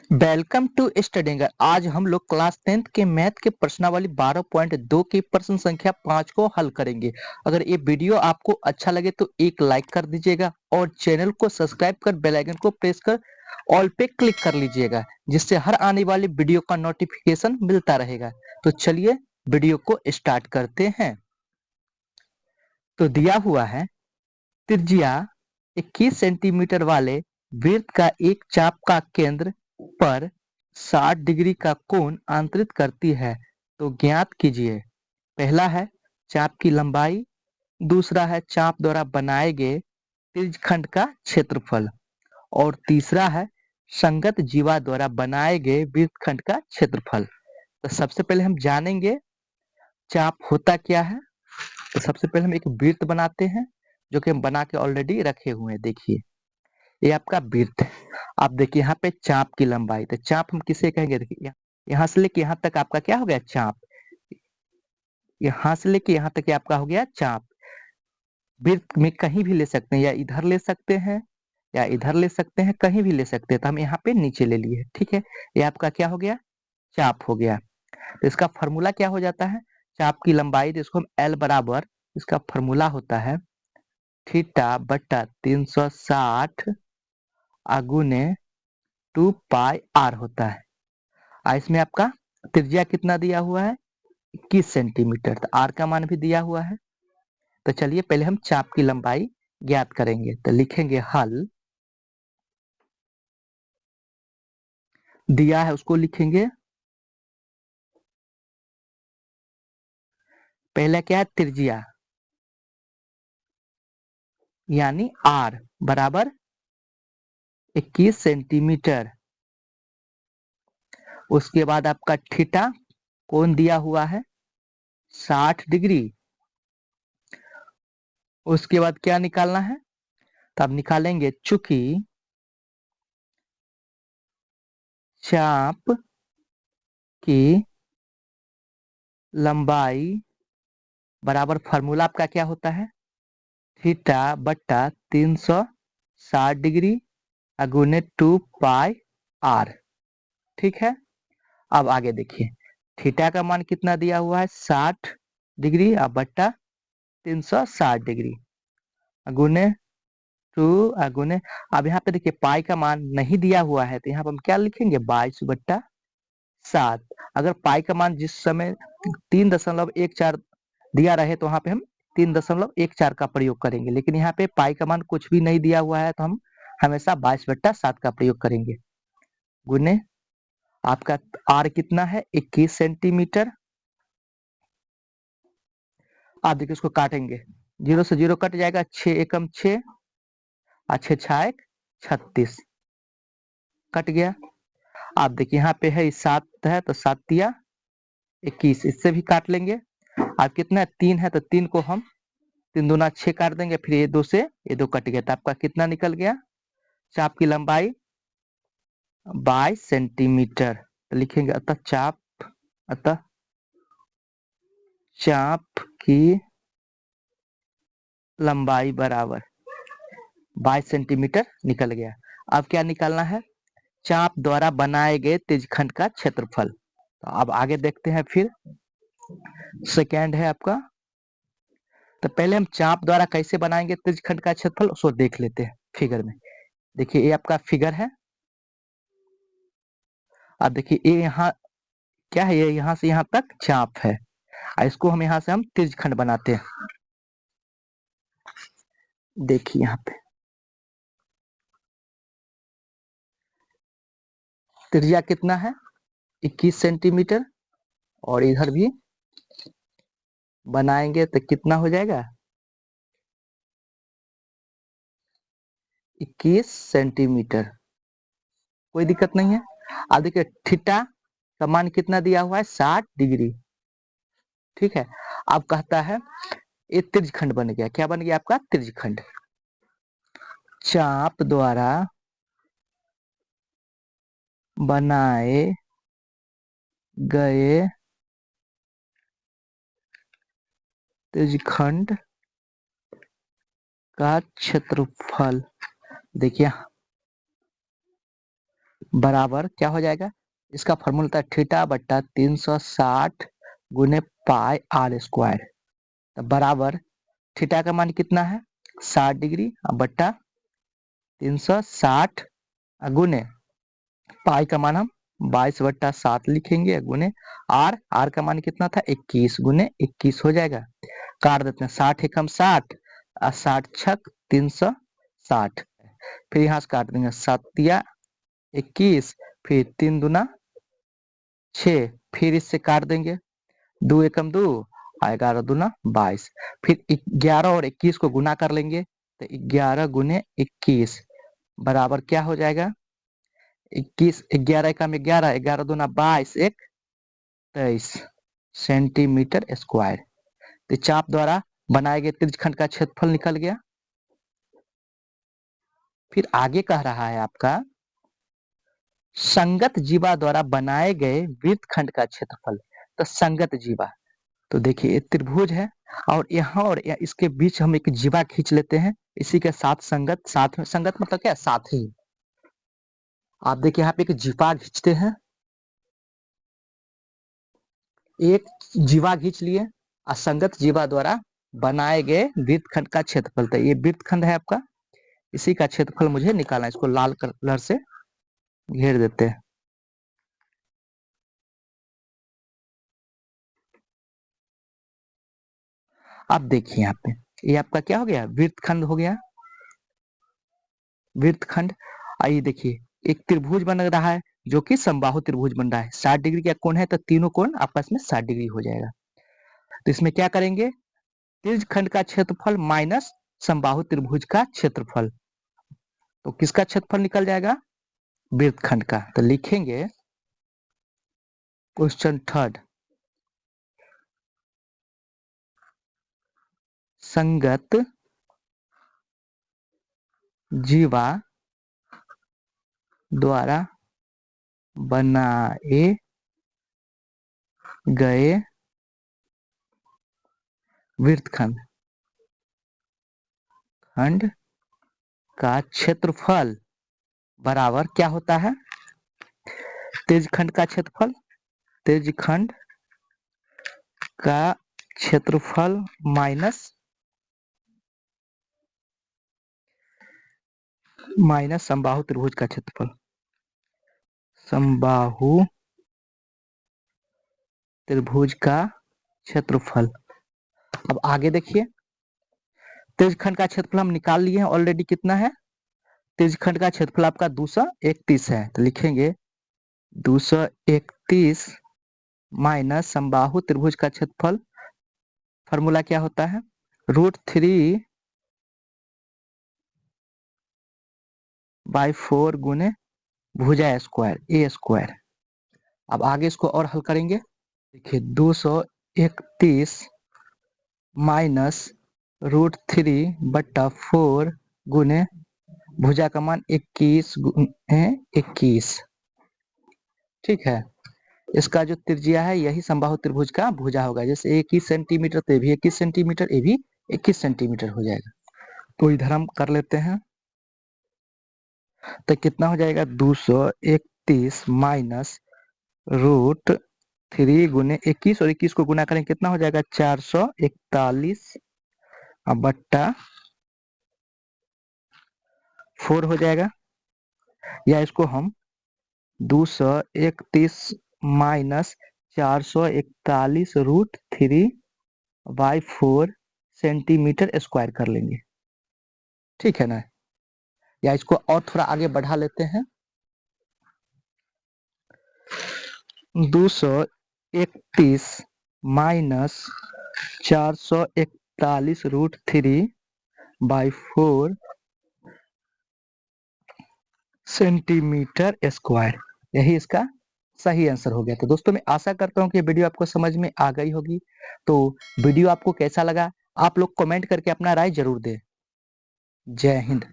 Welcome to स्टडीगर। आज हम लोग क्लास 10th के मैथ के प्रश्नावली 12.2 की प्रश्न संख्या 5 को हल करेंगे। अगर ये वीडियो आपको अच्छा लगे तो एक लाइक कर दीजिएगा और चैनल को सब्सक्राइब कर बेल आइकन को प्रेस कर ऑल पे क्लिक कर लीजिएगा, जिससे हर आने वाली वीडियो का नोटिफिकेशन मिलता रहेगा। तो चलिए वीडियो को स्टार्ट करते हैं। तो दिया हुआ है त्रिज्या 21 सेंटीमीटर वाले वृत्त का एक चाप का केंद्र पर 60 डिग्री का कोण अंतरित करती है, तो ज्ञात कीजिए। पहला है चाप की लंबाई, दूसरा है चाप द्वारा बनाए गए त्रिज्यखंड का क्षेत्रफल और तीसरा है संगत जीवा द्वारा बनाए गए वृत्तखंड का क्षेत्रफल। तो सबसे पहले हम जानेंगे चाप होता क्या है। तो सबसे पहले हम एक वृत्त बनाते हैं, जो कि हम बना के ऑलरेडी रखे हुए हैं। देखिए ये आपका वृत्त है। आप देखिए यहाँ पे चाप की लंबाई, तो चाप हम किसे कहेंगे? देखिए यहाँ से लेके यहाँ तक आपका क्या हो गया? चाप। यहाँ से लेके यहाँ तक आपका हो गया चाप। वृत्त में कहीं भी ले सकते हैं, या इधर ले सकते हैं या इधर ले सकते हैं, कहीं भी ले सकते हैं। तो हम यहाँ पे नीचे ले लिए, ठीक है। ये आपका क्या हो गया? चाप हो गया। तो इसका फॉर्मूला क्या हो जाता है? चाप की लंबाई, जिसको हम एल बराबर, इसका फॉर्मूला होता है थीटा बटा 360 आगुने 2 पाई आर होता है। इसमें आपका त्रिज्या कितना दिया हुआ है? 21 सेंटीमीटर। तो आर का मान भी दिया हुआ है। तो चलिए पहले हम चाप की लंबाई ज्ञात करेंगे। तो लिखेंगे हल, दिया है उसको लिखेंगे। पहला क्या है? त्रिज्या यानी आर बराबर 21 सेंटीमीटर। उसके बाद आपका थीटा कोण दिया हुआ है 60 डिग्री। उसके बाद क्या निकालना है? तो अब निकालेंगे, चूंकि चाप की लंबाई बराबर, फॉर्मूला आपका क्या होता है? थीटा बट्टा 360 डिग्री अगुने 2 पाई आर। ठीक है। अब आगे देखिए, थीटा का मान कितना दिया हुआ है? 60 डिग्री अब बट्टा 360 डिग्री अगुने 2 अगुने, अब यहाँ पे देखिए पाई का मान नहीं दिया हुआ है, तो यहाँ पे हम क्या लिखेंगे? 22/7। अगर पाई का मान जिस समय 3.14 दिया रहे तो वहां पे हम 3.14 का प्रयोग करेंगे, लेकिन यहाँ पे पाई का मान कुछ भी नहीं दिया हुआ है, तो हम हमेशा 22/7 का प्रयोग करेंगे। गुने आपका आर कितना है? 21 सेंटीमीटर। आप देखिए उसको काटेंगे, 0 से 0 कट जाएगा, 6 एकम 6 और 6 छाएक 36 कट गया। आप देखिए यहाँ पे है 7 है, तो 7 तिया 21, इससे भी काट लेंगे। आप कितना है? 3 है, तो 3 को हम 3 दूना 6 काट देंगे, फिर ये 2 से ये 2 कट गया, तो आपका कितना निकल गया? चाप की लंबाई 22 सेंटीमीटर। तो लिखेंगे अतः चाप की लंबाई बराबर 22 सेंटीमीटर निकल गया। अब क्या निकालना है? चाप द्वारा बनाए गए त्रिज्यखंड का क्षेत्रफल। तो अब आगे देखते हैं। फिर सेकेंड है आपका, तो पहले हम चाप द्वारा कैसे बनाएंगे त्रिज्यखंड का क्षेत्रफल, उसको देख लेते हैं फिगर में। देखिए ये आपका फिगर है। अब देखिए ये यहाँ क्या है? ये यहाँ से यहाँ तक चाप है, और इसको हम यहाँ से हम त्रिज्यखंड बनाते हैं। देखिए यहाँ पे त्रिज्या कितना है? 21 सेंटीमीटर। और इधर भी बनाएंगे तो कितना हो जाएगा? 21 सेंटीमीटर। कोई दिक्कत नहीं है। अब देखिए थीटा का मान कितना दिया हुआ है? 60 डिग्री। ठीक है। अब कहता है ये त्रिज्यखंड बन गया। क्या बन गया आपका? त्रिज्यखंड। चाप द्वारा बनाए गए त्रिज्यखंड का क्षेत्रफल। देखिए बराबर क्या हो जाएगा, इसका फॉर्मूला था थीटा बट्टा 360 गुने पाई आर स्क्वायर। तो बराबर थीटा का मान कितना है 60 डिग्री बट्टा 360 गुने पाई का मान हम 22/7 लिखेंगे गुने आर का मान कितना था 21 गुने 21 हो जाएगा। काट देते हैं 60 एकम 60 और 60 छक 360, फिर यहाँ से काट देंगे 7 21, फिर 3 दूना 6, फिर इससे काट देंगे 2 एकम 2 और 11 दूना 22, फिर 11 और 21 को गुना कर लेंगे तो 11 गुने 21 बराबर क्या हो जाएगा 21, 11 एकम 11, 11 दूना 22, 1 23 सेंटीमीटर स्क्वायर। तो चाप द्वारा बनाए गए त्रिज्यखंड का क्षेत्रफल निकल गया। फिर आगे कह रहा है आपका संगत जीवा द्वारा बनाए गए वृत्तखंड का क्षेत्रफल। तो संगत जीवा, तो देखिए त्रिभुज है और यहाँ और इसके बीच हम एक जीवा खींच लेते हैं, इसी के साथ संगत, साथ में संगत मतलब क्या साथ ही। आप देखिए यहाँ पे एक जीवा खींचते हैं, एक जीवा खींच लिए, असंगत जीवा द्वारा बनाए गए वृत्तखंड का क्षेत्रफल। तो ये वृत्तखंड है आपका, इसी का क्षेत्रफल मुझे निकालना है। इसको लाल कलर से घेर देते हैं। अब देखिए यहाँ पे ये आपका क्या हो गया वृत्तखंड हो गया, वृत्तखंड। आइए देखिए एक त्रिभुज बन रहा है जो कि समबाहु त्रिभुज बन रहा है, 60 डिग्री का कोण है तो तीनों कोण आपस में 60 डिग्री हो जाएगा। तो इसमें क्या करेंगे त्रिज्यखंड का क्षेत्रफल माइनस समबाहु त्रिभुज का क्षेत्रफल, तो किसका क्षेत्रफल निकल जाएगा वृत्तखंड का। तो लिखेंगे क्वेश्चन थर्ड, संगत जीवा द्वारा बनाए गए वृत्तखंड खंड का क्षेत्रफल बराबर क्या होता है त्रिज्यखंड का क्षेत्रफल, त्रिज्यखंड का क्षेत्रफल माइनस समबाहु त्रिभुज का क्षेत्रफल, समबाहु त्रिभुज का क्षेत्रफल। अब आगे देखिए त्रिज्यखंड का क्षेत्रफल हम निकाल लिए हैं ऑलरेडी, कितना है त्रिज्यखंड का क्षेत्रफल आपका 231 है। तो लिखेंगे 231 माइनस समबाहु त्रिभुज का क्षेत्रफल, फॉर्मूला क्या होता है √3/4 गुने भुजा स्क्वायर ए स्क्वायर। अब आगे इसको और हल करेंगे, देखिए 231 माइनस √3/4 गुने भुजा का मान 21 गुने 21, ठीक है। इसका जो त्रिज्या है यही समबाहु त्रिभुज का भुजा होगा, जैसे 21 सेंटीमीटर तो ये भी 21 सेंटीमीटर, ये भी 21 सेंटीमीटर हो जाएगा। तो इधर हम कर लेते हैं, तो कितना हो जाएगा 231 माइनस √3 गुने 21 और 21 को गुना करें कितना हो जाएगा 441 बट्टा 4 हो जाएगा, या इसको हम 231 माइनस 441 √3/4 सेंटीमीटर स्क्वायर कर लेंगे, ठीक है ना। या इसको और थोड़ा आगे बढ़ा लेते हैं, 231 माइनस 441 √3/4 सेंटीमीटर स्क्वायर, यही इसका सही आंसर हो गया। तो दोस्तों मैं आशा करता हूँ कि वीडियो आपको समझ में आ गई होगी। तो वीडियो आपको कैसा लगा आप लोग कमेंट करके अपना राय जरूर दें। जय हिंद।